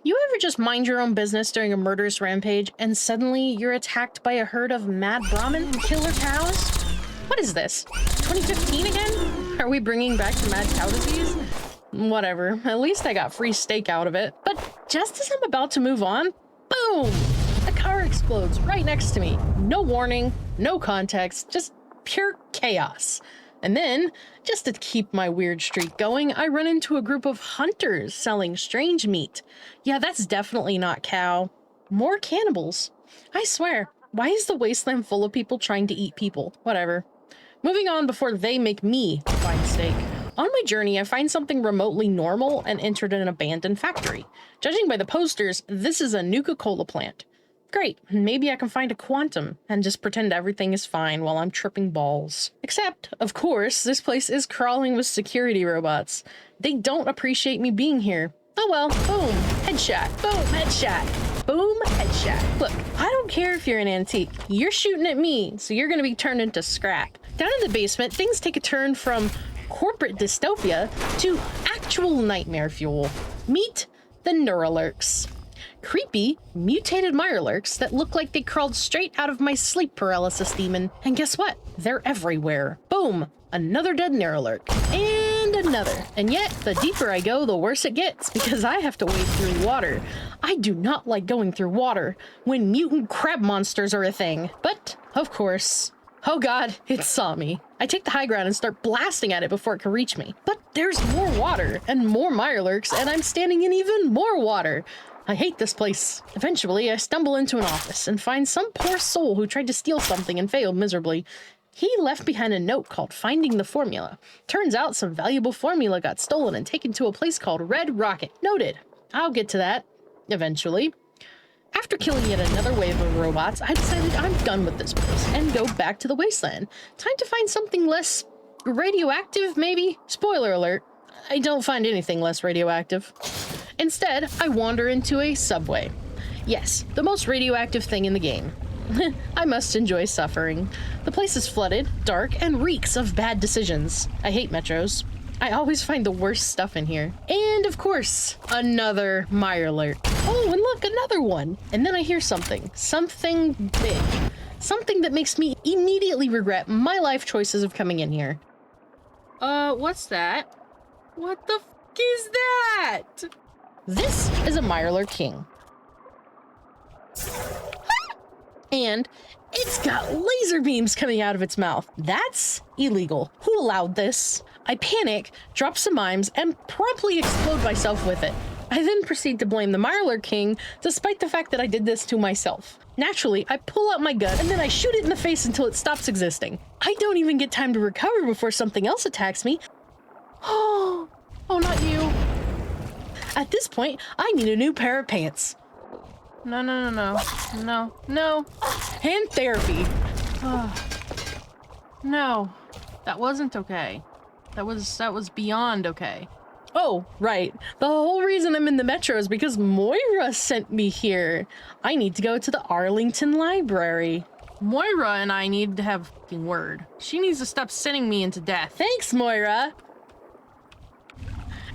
You ever just mind your own business during a murderous rampage and suddenly you're attacked by a herd of mad Brahmin killer cows? What is this? 2015 again? Are we bringing back the mad cow disease? Whatever, at least I got free steak out of it. But just as I'm about to move on, boom! A car explodes right next to me. No warning, no context, just pure chaos. And then, just to keep my weird streak going, I run into a group of hunters selling strange meat. Yeah, that's definitely not cow. More cannibals. I swear, why is the wasteland full of people trying to eat people? Whatever. Moving on before they make me find steak. On my journey, I find something remotely normal and entered an abandoned factory. Judging by the posters, this is a Nuka-Cola plant. Great, maybe I can find a quantum and just pretend everything is fine while I'm tripping balls. Except, of course, this place is crawling with security robots. They don't appreciate me being here. Oh well, boom, headshot, boom, headshot, boom, headshot. Look, I don't care if you're an antique. You're shooting at me, so you're gonna be turned into scrap. Down in the basement, things take a turn from corporate dystopia to actual nightmare fuel. Meet the Neuralurks. Creepy, mutated Mirelurks that look like they crawled straight out of my sleep paralysis demon. And guess what? They're everywhere. Boom! Another dead Neuralurk. And another. And yet, the deeper I go, the worse it gets, because I have to wade through water. I do not like going through water when mutant crab monsters are a thing. But, of course... Oh god, it saw me. I take the high ground and start blasting at it before it can reach me. But there's more water, and more Mirelurks, and I'm standing in even more water. I hate this place. Eventually, I stumble into an office and find some poor soul who tried to steal something and failed miserably. He left behind a note called Finding the Formula. Turns out some valuable formula got stolen and taken to a place called Red Rocket. Noted. I'll get to that. Eventually. After killing yet another wave of robots, I decided I'm done with this place and go back to the wasteland. Time to find something less radioactive, maybe? Spoiler alert, I don't find anything less radioactive. Instead, I wander into a subway. Yes, the most radioactive thing in the game. I must enjoy suffering. The place is flooded, dark, and reeks of bad decisions. I hate metros. I always find the worst stuff in here. And of course, another Mirelurk. Oh, and look, another one. And then I hear something. Something big. Something that makes me immediately regret my life choices of coming in here. What's that? What the f*** is that? This is a Mirelurk King. And it's got laser beams coming out of its mouth. That's illegal. Who allowed this? I panic, drop some mimes, and promptly explode myself with it. I then proceed to blame the Mirelurk King, despite the fact that I did this to myself. Naturally, I pull out my gun, and then I shoot it in the face until it stops existing. I don't even get time to recover before something else attacks me. Oh, not you. At this point, I need a new pair of pants. No. Hand therapy. No, that wasn't okay. That was beyond okay. Oh, right. The whole reason I'm in the metro is because Moira sent me here. I need to go to the Arlington Library. Moira and I need to have a fucking word. She needs to stop sending me into death. Thanks, Moira.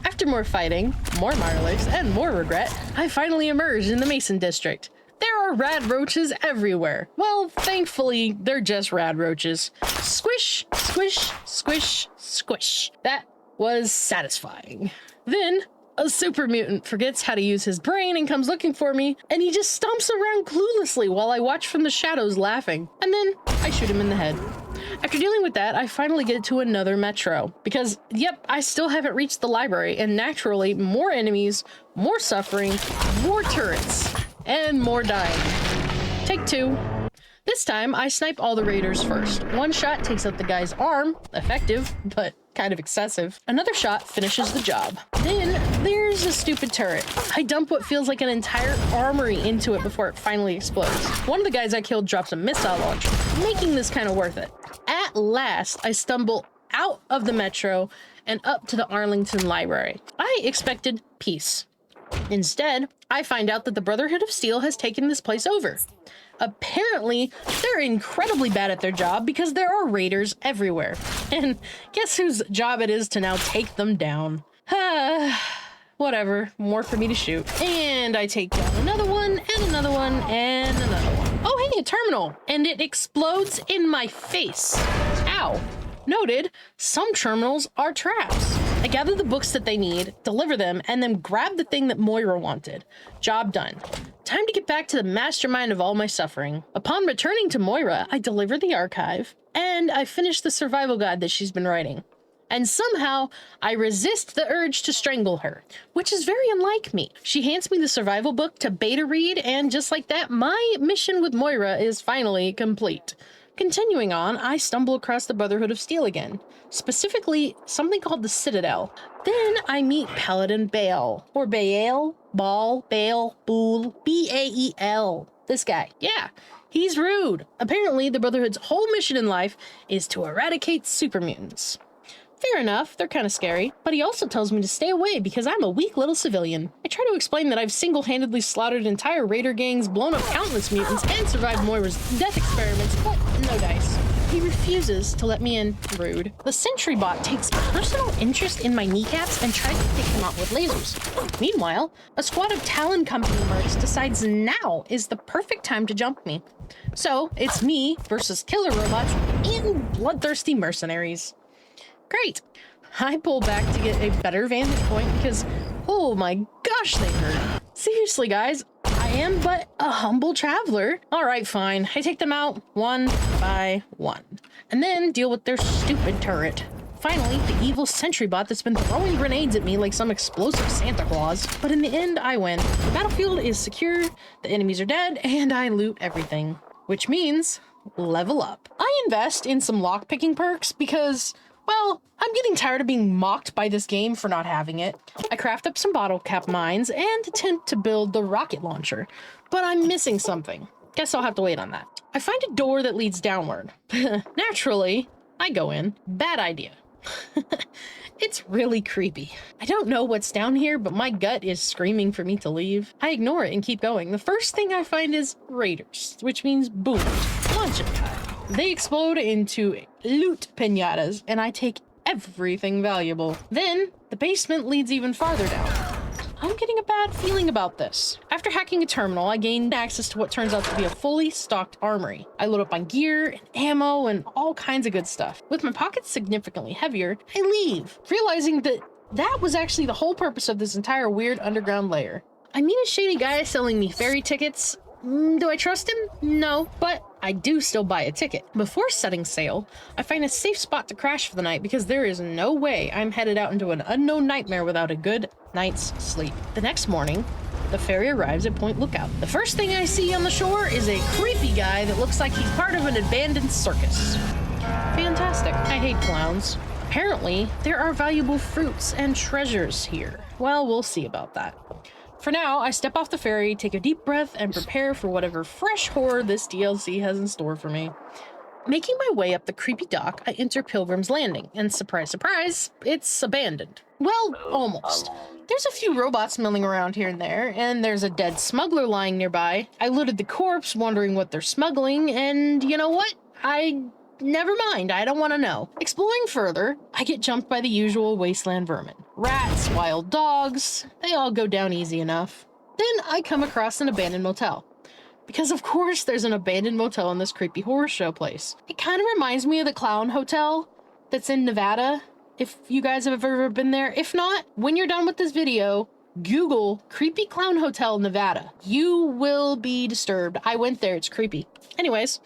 After more fighting, more Mirelurks, and more regret, I finally emerged in the Mason District. There are rad roaches everywhere. Well, thankfully, they're just rad roaches. Squish, squish, squish, squish. That was satisfying. Then, a super mutant forgets how to use his brain and comes looking for me, and he just stomps around cluelessly while I watch from the shadows laughing. And then, I shoot him in the head. After dealing with that, I finally get to another metro. Because, yep, I still haven't reached the library, and naturally, more enemies, more suffering, more turrets, and more dying. Take two. This time, I snipe all the raiders first. One shot takes out the guy's arm, effective, but kind of excessive. Another shot finishes the job. Then, there's a stupid turret. I dump what feels like an entire armory into it before it finally explodes. One of the guys I killed drops a missile launcher, making this kind of worth it. At last, I stumble out of the metro and up to the Arlington Library. I expected peace. Instead, I find out that the Brotherhood of Steel has taken this place over. Apparently, they're incredibly bad at their job because there are raiders everywhere. And guess whose job it is to now take them down? whatever. More for me to shoot. And I take down another one, and another one, and another one. Oh, hey, a terminal. And it explodes in my face. Ow. Noted, some terminals are traps. I gather the books that they need, deliver them, and then grab the thing that Moira wanted. Job done. Time to get back to the mastermind of all my suffering. Upon returning to Moira, I deliver the archive, and I finish the survival guide that she's been writing. And somehow, I resist the urge to strangle her, which is very unlike me. She hands me the survival book to beta read, and just like that, my mission with Moira is finally complete. Continuing on, I stumble across the Brotherhood of Steel again, specifically something called the Citadel. Then I meet Paladin Baal, or Baal, Bool, B-A-E-L. This guy, yeah, he's rude. Apparently, the Brotherhood's whole mission in life is to eradicate super mutants. Fair enough, they're kind of scary, but he also tells me to stay away because I'm a weak little civilian. I try to explain that I've single-handedly slaughtered entire raider gangs, blown up countless mutants, and survived Moira's death experiments, but no dice. He refuses to let me in. Rude. The sentry bot takes personal interest in my kneecaps and tries to take them out with lasers. Meanwhile, a squad of Talon Company mercs decides now is the perfect time to jump me. So, it's me versus killer robots and bloodthirsty mercenaries. Great. I pull back to get a better vantage point because, oh my gosh, they hurt. Seriously, guys, I am but a humble traveler. All right, fine. I take them out one by one and then deal with their stupid turret. Finally, the evil sentry bot that's been throwing grenades at me like some explosive Santa Claus. But in the end, I win. The battlefield is secure, the enemies are dead, and I loot everything. Which means level up. I invest in some lockpicking perks because, well, I'm getting tired of being mocked by this game for not having it. I craft up some bottle cap mines and attempt to build the rocket launcher, but I'm missing something. Guess I'll have to wait on that. I find a door that leads downward. Naturally, I go in. Bad idea. It's really creepy. I don't know what's down here, but my gut is screaming for me to leave. I ignore it and keep going. The first thing I find is raiders, which means boom, launch it time. They explode into loot piñatas, and I take everything valuable. Then, the basement leads even farther down. I'm getting a bad feeling about this. After hacking a terminal, I gained access to what turns out to be a fully stocked armory. I load up on gear and ammo and all kinds of good stuff. With my pockets significantly heavier, I leave, realizing that that was actually the whole purpose of this entire weird underground lair. I meet a shady guy selling me ferry tickets. Do I trust him? No, but I do still buy a ticket. Before setting sail, I find a safe spot to crash for the night because there is no way I'm headed out into an unknown nightmare without a good night's sleep. The next morning, the ferry arrives at Point Lookout. The first thing I see on the shore is a creepy guy that looks like he's part of an abandoned circus. Fantastic. I hate clowns. Apparently, there are valuable fruits and treasures here. Well, we'll see about that. For now, I step off the ferry, take a deep breath, and prepare for whatever fresh horror this DLC has in store for me. Making my way up the creepy dock, I enter Pilgrim's Landing, and surprise, surprise, it's abandoned. Well, almost. There's a few robots milling around here and there, and there's a dead smuggler lying nearby. I looted the corpse, wondering what they're smuggling, and you know what? Never mind, I don't want to know. Exploring further, I get jumped by the usual wasteland vermin. Rats, wild dogs, they all go down easy enough. Then I come across an abandoned motel. Because of course there's an abandoned motel in this creepy horror show place. It kind of reminds me of the Clown Hotel that's in Nevada, if you guys have ever been there. If not, when you're done with this video, Google Creepy Clown Hotel Nevada. You will be disturbed. I went there, it's creepy. Anyways,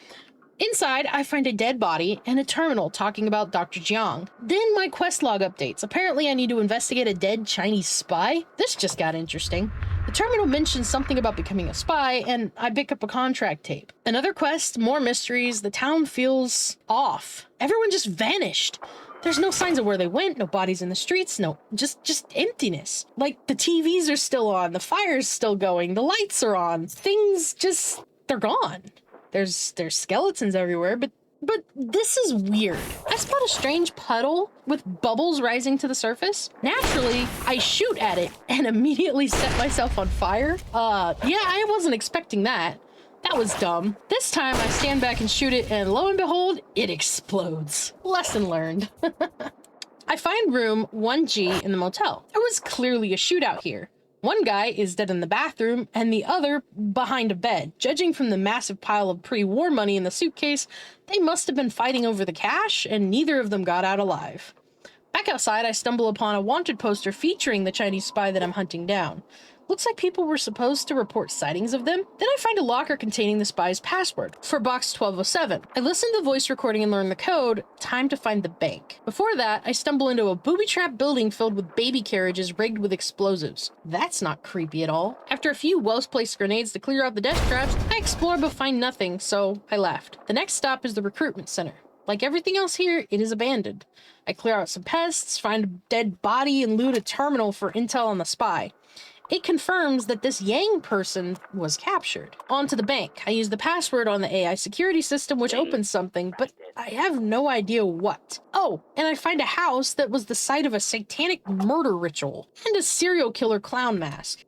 inside, I find a dead body and a terminal talking about Dr. Jiang. Then my quest log updates. Apparently I need to investigate a dead Chinese spy. This just got interesting. The terminal mentions something about becoming a spy, and I pick up a contract tape. Another quest, more mysteries. The town feels off. Everyone just vanished. There's no signs of where they went, no bodies in the streets, no, just emptiness. Like, the TVs are still on, the fire's still going, the lights are on. Things just, they're gone. There's skeletons everywhere, but this is weird. I spot a strange puddle with bubbles rising to the surface. Naturally, I shoot at it and immediately set myself on fire. Yeah, I wasn't expecting that. That was dumb. This time I stand back and shoot it, and lo and behold, it explodes. Lesson learned. I find room 1G in the motel. There was clearly a shootout here. One guy is dead in the bathroom, and the other behind a bed. Judging from the massive pile of pre-war money in the suitcase, they must have been fighting over the cash, and neither of them got out alive. Back outside, I stumble upon a wanted poster featuring the Chinese spy that I'm hunting down. Looks like people were supposed to report sightings of them. Then I find a locker containing the spy's password for box 1207. I listen to the voice recording and learn the code. Time to find the bank. Before that, I stumble into a booby-trapped building filled with baby carriages rigged with explosives. That's not creepy at all. After a few well-placed grenades to clear out the death traps, I explore but find nothing, so I left. The next stop is the recruitment center. Like everything else here, it is abandoned. I clear out some pests, find a dead body, and loot a terminal for intel on the spy. It confirms that this Yang person was captured. On to the bank. I use the password on the AI security system, which opens something, but I have no idea what. Oh, and I find a house that was the site of a satanic murder ritual and a serial killer clown mask.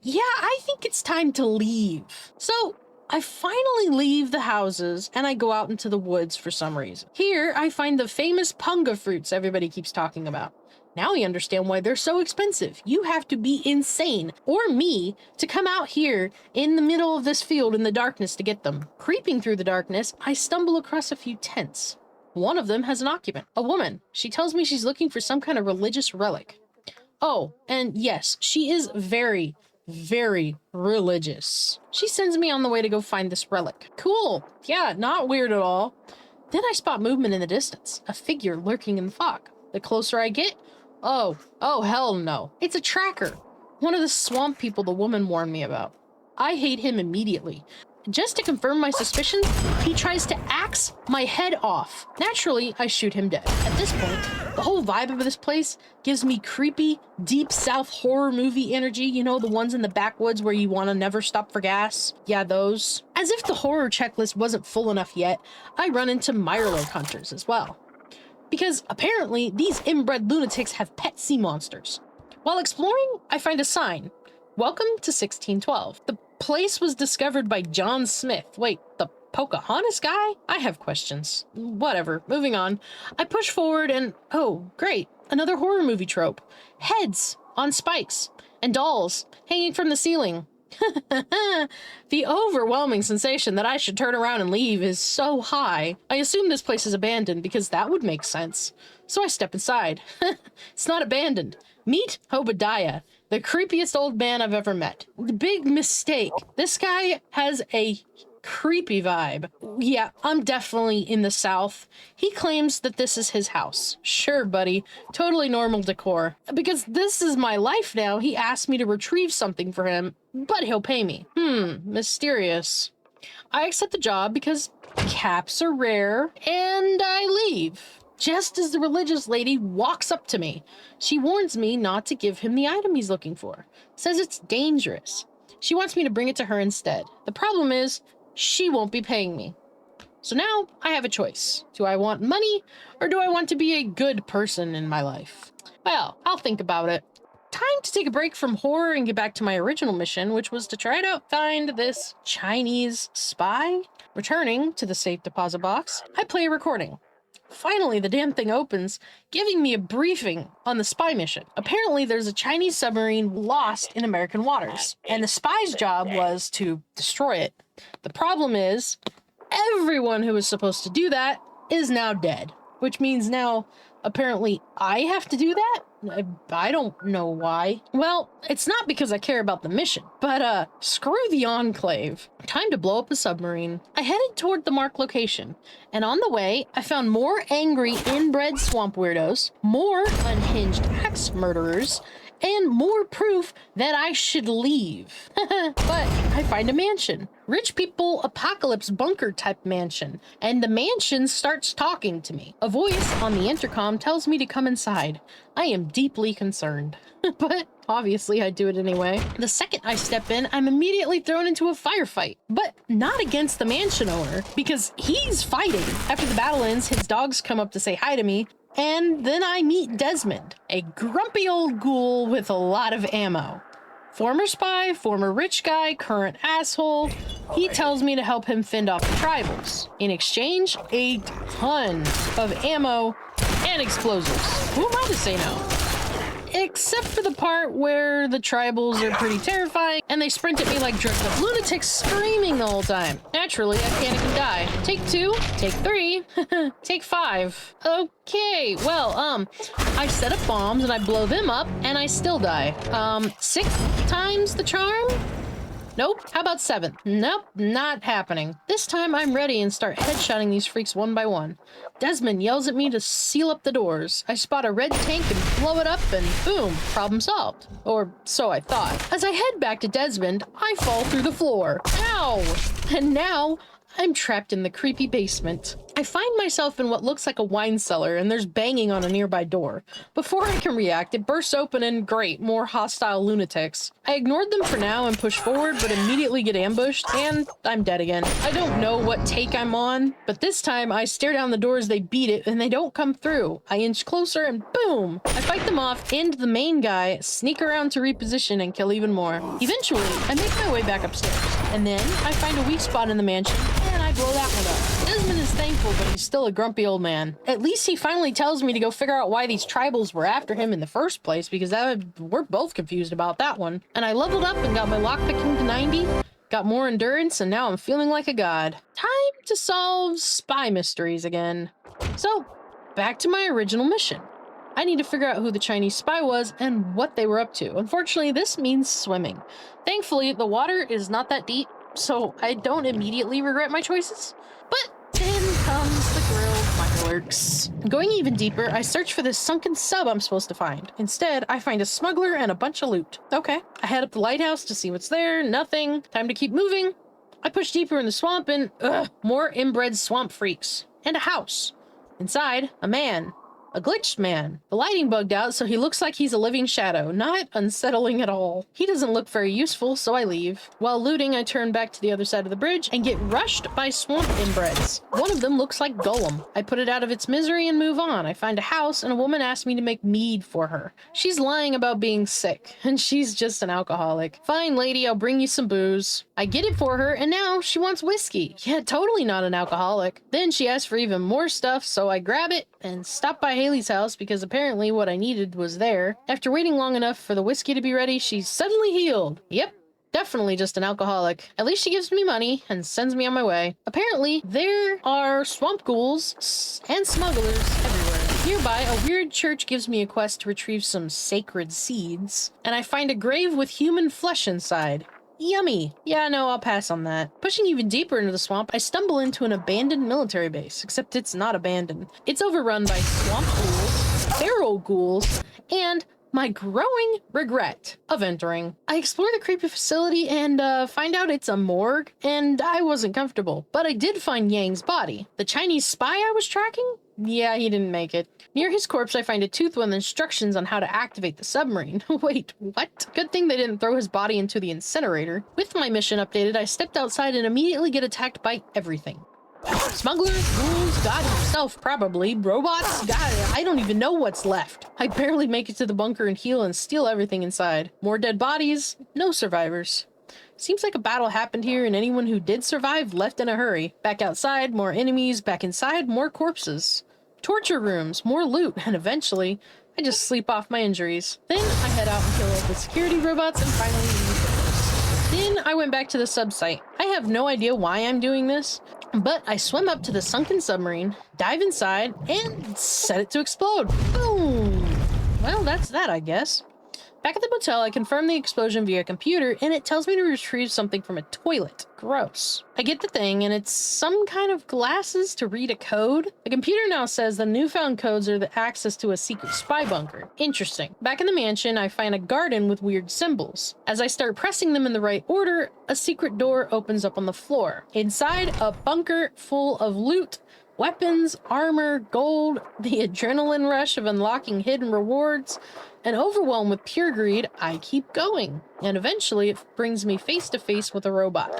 Yeah, I think it's time to leave. So I finally leave the houses and I go out into the woods for some reason. Here, I find the famous punga fruits everybody keeps talking about. Now we understand why they're so expensive. You have to be insane, or me, to come out here in the middle of this field in the darkness to get them. Creeping through the darkness, I stumble across a few tents. One of them has an occupant, a woman. She tells me she's looking for some kind of religious relic. Oh, and yes, she is very, very religious. She sends me on the way to go find this relic. Cool. Yeah, not weird at all. Then I spot movement in the distance, a figure lurking in the fog. The closer I get, oh hell no. It's a tracker. One of the swamp people the woman warned me about. I hate him immediately. Just to confirm my suspicions, he tries to axe my head off. Naturally, I shoot him dead. At this point, the whole vibe of this place gives me creepy, deep south horror movie energy. You know, the ones in the backwoods where you want to never stop for gas? Yeah, those. As if the horror checklist wasn't full enough yet, I run into Mirelurk hunters as well. Because apparently these inbred lunatics have pet sea monsters. While exploring, I find a sign. Welcome to 1612. The place was discovered by John Smith. Wait, the Pocahontas guy? I have questions. Whatever, moving on. I push forward and, oh, great, another horror movie trope. Heads on spikes and dolls hanging from the ceiling. The overwhelming sensation that I should turn around and leave is so high. I assume this place is abandoned because that would make sense. So I step inside. It's not abandoned. Meet Obadiah, the creepiest old man I've ever met. The big mistake. This guy has a creepy vibe. Yeah, I'm definitely in the South. He claims that this is his house. Sure, buddy. Totally normal decor. Because this is my life now, he asked me to retrieve something for him, but he'll pay me. Mysterious. I accept the job because caps are rare, and I leave. Just as the religious lady walks up to me, she warns me not to give him the item he's looking for. Says it's dangerous. She wants me to bring it to her instead. The problem is, she won't be paying me. So now I have a choice. Do I want money or do I want to be a good person in my life? Well, I'll think about it. Time to take a break from horror and get back to my original mission, which was to try to find this Chinese spy. Returning to the safe deposit box, I play a recording. Finally, the damn thing opens, giving me a briefing on the spy mission. Apparently, there's a Chinese submarine lost in American waters, and the spy's job was to destroy it. The problem is, everyone who was supposed to do that is now dead, which means now, apparently, I have to do that? I don't know why. Well, it's not because I care about the mission, but screw the Enclave. Time to blow up a submarine. I headed toward the marked location, and on the way, I found more angry inbred swamp weirdos, more unhinged axe murderers, and more proof that I should leave. But I find a mansion. Rich people apocalypse bunker type mansion. And the mansion starts talking to me. A voice on the intercom tells me to come inside. I am deeply concerned. But obviously I do it anyway. The second I step in, I'm immediately thrown into a firefight. But not against the mansion owner, because he's fighting. After the battle ends, his dogs come up to say hi to me. And then I meet Desmond, a grumpy old ghoul with a lot of ammo. Former spy, former rich guy, current asshole. He tells me to help him fend off the tribals. In exchange, a ton of ammo and explosives. Who am I to say no? Except for the part where the tribals are pretty terrifying and they sprint at me like drugged up lunatics screaming the whole time. Naturally, I panic and die. Take 2, take 3, take 5. Okay, well, I set up bombs and I blow them up and I still die. 6 times the charm? Nope. How about 7? Nope, not happening. This time I'm ready and start headshotting these freaks one by one. Desmond yells at me to seal up the doors. I spot a red tank and blow it up and boom, problem solved. Or so I thought. As I head back to Desmond, I fall through the floor. Ow! And now I'm trapped in the creepy basement. I find myself in what looks like a wine cellar and there's banging on a nearby door. Before I can react, it bursts open and great, more hostile lunatics. I ignored them for now and push forward, but immediately get ambushed and I'm dead again. I don't know what take I'm on, but this time I stare down the door as they beat it and they don't come through. I inch closer and boom! I fight them off, end the main guy, sneak around to reposition and kill even more. Eventually, I make my way back upstairs, and then I find a weak spot in the mansion and I blow that one up. Desmond is thankful, but he's still a grumpy old man. At least he finally tells me to go figure out why these tribals were after him in the first place, because we're both confused about that one. And I leveled up and got my lockpicking to 90, got more endurance, and now I'm feeling like a god. Time to solve spy mysteries again. So, back to my original mission. I need to figure out who the Chinese spy was and what they were up to. Unfortunately, this means swimming. Thankfully, the water is not that deep, so I don't immediately regret my choices. But then comes the grilled fireworks. Going even deeper, I search for this sunken sub I'm supposed to find. Instead, I find a smuggler and a bunch of loot. Okay, I head up the lighthouse to see what's there. Nothing. Time to keep moving. I push deeper in the swamp and, more inbred swamp freaks. And a house. Inside, a man. A glitched man. The lighting bugged out, so he looks like he's a living shadow. Not unsettling at all. He doesn't look very useful, so I leave. While looting, I turn back to the other side of the bridge and get rushed by swamp inbreds. One of them looks like Golem. I put it out of its misery and move on. I find a house, and a woman asks me to make mead for her. She's lying about being sick, and she's just an alcoholic. Fine, lady, I'll bring you some booze. I get it for her, and now she wants whiskey. Yeah, totally not an alcoholic. Then she asks for even more stuff, so I grab it and stop by Haley's house because apparently what I needed was there. After waiting long enough for the whiskey to be ready, she's suddenly healed. Yep, definitely just an alcoholic. At least she gives me money and sends me on my way. Apparently, there are swamp ghouls and smugglers everywhere. Nearby, a weird church gives me a quest to retrieve some sacred seeds, and I find a grave with human flesh inside. Yummy. Yeah, no, I'll pass on that. Pushing even deeper into the swamp, I stumble into an abandoned military base, except it's not abandoned. It's overrun by swamp ghouls, feral ghouls, and my growing regret of entering. I explore the creepy facility and find out it's a morgue, and I wasn't comfortable. But I did find Yang's body. The Chinese spy I was tracking? Yeah, he didn't make it. Near his corpse, I find a tooth with instructions on how to activate the submarine. Wait, what? Good thing they didn't throw his body into the incinerator. With my mission updated, I stepped outside and immediately get attacked by everything. Smugglers, ghouls, God himself probably, robots, God, I don't even know what's left. I barely make it to the bunker and heal and steal everything inside. More dead bodies, no survivors. Seems like a battle happened here and anyone who did survive left in a hurry. Back outside, more enemies, back inside, more corpses. Torture rooms, more loot, and eventually, I just sleep off my injuries. Then I head out and kill all the security robots and finally leave. Then I went back to the sub site. I have no idea why I'm doing this, but I swim up to the sunken submarine, dive inside, and set it to explode. Boom! Well, that's that, I guess. Back at the motel, I confirm the explosion via computer, and it tells me to retrieve something from a toilet. Gross. I get the thing, and it's some kind of glasses to read a code. The computer now says the newfound codes are the access to a secret spy bunker. Interesting. Back in the mansion, I find a garden with weird symbols. As I start pressing them in the right order, a secret door opens up on the floor. Inside, a bunker full of loot, weapons, armor, gold, the adrenaline rush of unlocking hidden rewards, and overwhelmed with pure greed, I keep going. And eventually it brings me face to face with a robot.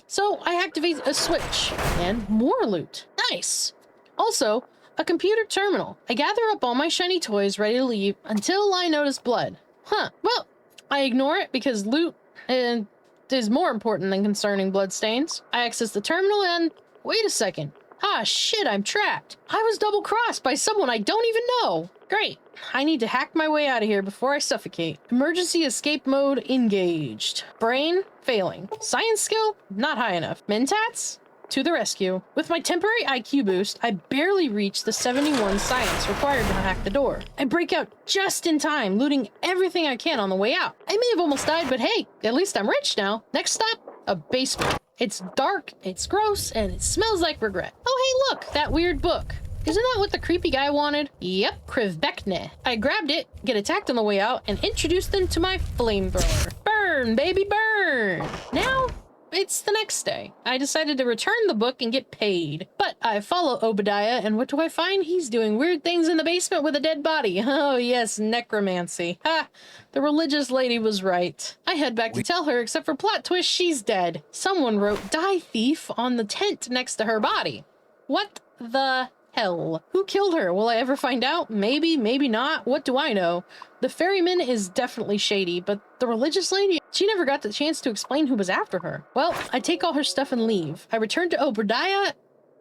So I activate a switch, and more loot. Nice! Also, a computer terminal. I gather up all my shiny toys ready to leave until I notice blood. Well, I ignore it because loot is more important than concerning bloodstains. I access the terminal and, wait a second, Ah, shit, I'm trapped. I was double-crossed by someone I don't even know. Great. I need to hack my way out of here before I suffocate. Emergency escape mode engaged. Brain failing. Science skill not high enough. Mentats to the rescue. With my temporary IQ boost, I barely reach the 71 science required to hack the door. I break out just in time, looting everything I can on the way out. I may have almost died, but hey, at least I'm rich now. Next stop, a basement. It's dark, it's gross, and it smells like regret. Oh, hey, look, that weird book. Isn't that what the creepy guy wanted? Yep, Krivbekne. I grabbed it, get attacked on the way out, and introduced them to my flamethrower. Burn, baby, burn! Now, it's the next day. I decided to return the book and get paid. But I follow Obadiah, and what do I find? He's doing weird things in the basement with a dead body. Oh yes, necromancy. Ha! The religious lady was right. I head back to tell her, except for plot twist, she's dead. Someone wrote "Die Thief" on the tent next to her body. What the hell? Who killed her? Will I ever find out? Maybe, maybe not. What do I know? The ferryman is definitely shady, but the religious lady, she never got the chance to explain who was after her. Well, I take all her stuff and leave. I return to Obadiah,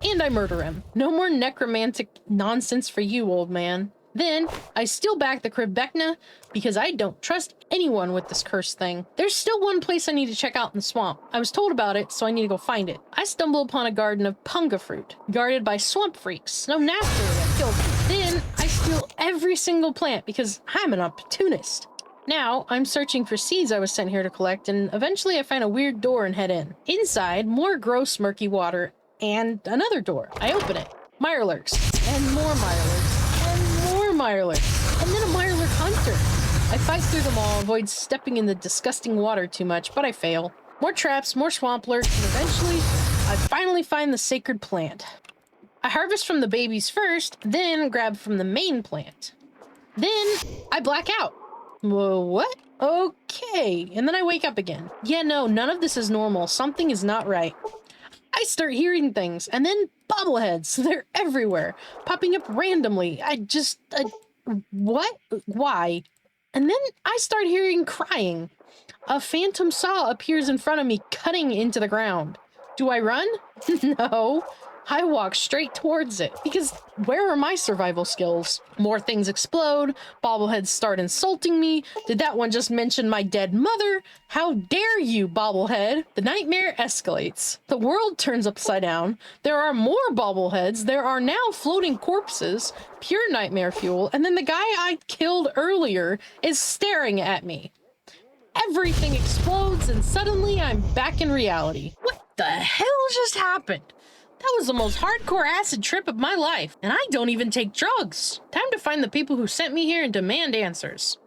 and I murder him. No more necromantic nonsense for you, old man. Then, I steal back the Krivbekne because I don't trust anyone with this cursed thing. There's still one place I need to check out in the swamp. I was told about it, so I need to go find it. I stumble upon a garden of punga fruit, guarded by swamp freaks. No naturally that killed me. Then, I steal every single plant because I'm an opportunist. Now, I'm searching for seeds I was sent here to collect, and eventually I find a weird door and head in. Inside, more gross, murky water, and another door. I open it. Mirelurks, and more Mirelurks. Mirelurk, and then a Mirelurk hunter. I fight through them all, avoid stepping in the disgusting water too much, but I fail. More traps, more swamp lurks, and eventually, I finally find the sacred plant. I harvest from the babies first, then grab from the main plant. Then, I black out. Whoa, what? Okay, and then I wake up again. Yeah, no, none of this is normal. Something is not right. I start hearing things, and then bobbleheads. They're everywhere, popping up randomly. What? Why? And then I start hearing crying. A phantom saw appears in front of me, cutting into the ground. Do I run? No. I walk straight towards it, because where are my survival skills? More things explode, bobbleheads start insulting me. Did that one just mention my dead mother? How dare you, bobblehead? The nightmare escalates. The world turns upside down. There are more bobbleheads. There are now floating corpses, pure nightmare fuel, and then the guy I killed earlier is staring at me. Everything explodes, and suddenly I'm back in reality. What the hell just happened? That was the most hardcore acid trip of my life, and I don't even take drugs. Time to find the people who sent me here and demand answers.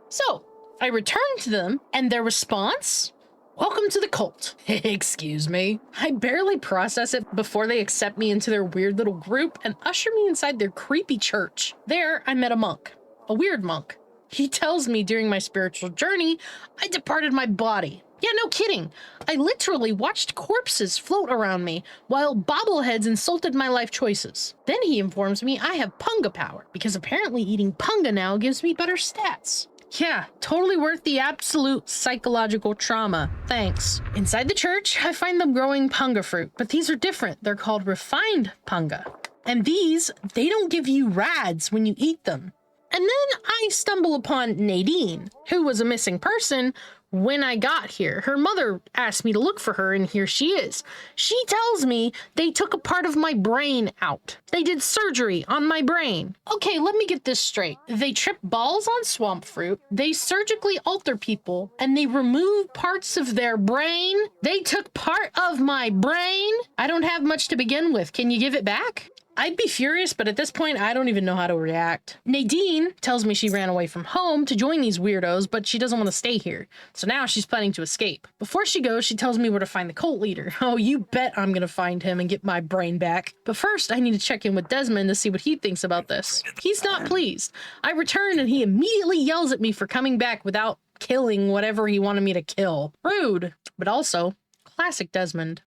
So, I returned to them, and their response? Welcome to the cult. Excuse me. I barely process it before they accept me into their weird little group and usher me inside their creepy church. There, I met a monk. A weird monk. He tells me during my spiritual journey, I departed my body. Yeah, no kidding. I literally watched corpses float around me while bobbleheads insulted my life choices. Then he informs me I have punga power because apparently eating punga now gives me better stats. Yeah, totally worth the absolute psychological trauma. Thanks. Inside the church, I find them growing punga fruit, but these are different. They're called refined punga. And these, they don't give you rads when you eat them. And then I stumble upon Nadine, who was a missing person when I got here. Her mother asked me to look for her, and here she is. She tells me they took a part of my brain out. They did surgery on my brain. Okay, let me get this straight. They trip balls on swamp fruit, they surgically alter people, and they remove parts of their brain. They took part of my brain? I don't have much to begin with. Can you give it back? I'd be furious, but at this point, I don't even know how to react. Nadine tells me she ran away from home to join these weirdos, but she doesn't want to stay here. So now she's planning to escape. Before she goes, she tells me where to find the cult leader. Oh, you bet I'm gonna find him and get my brain back. But first, I need to check in with Desmond to see what he thinks about this. He's not pleased. I return and he immediately yells at me for coming back without killing whatever he wanted me to kill. Rude, but also classic Desmond.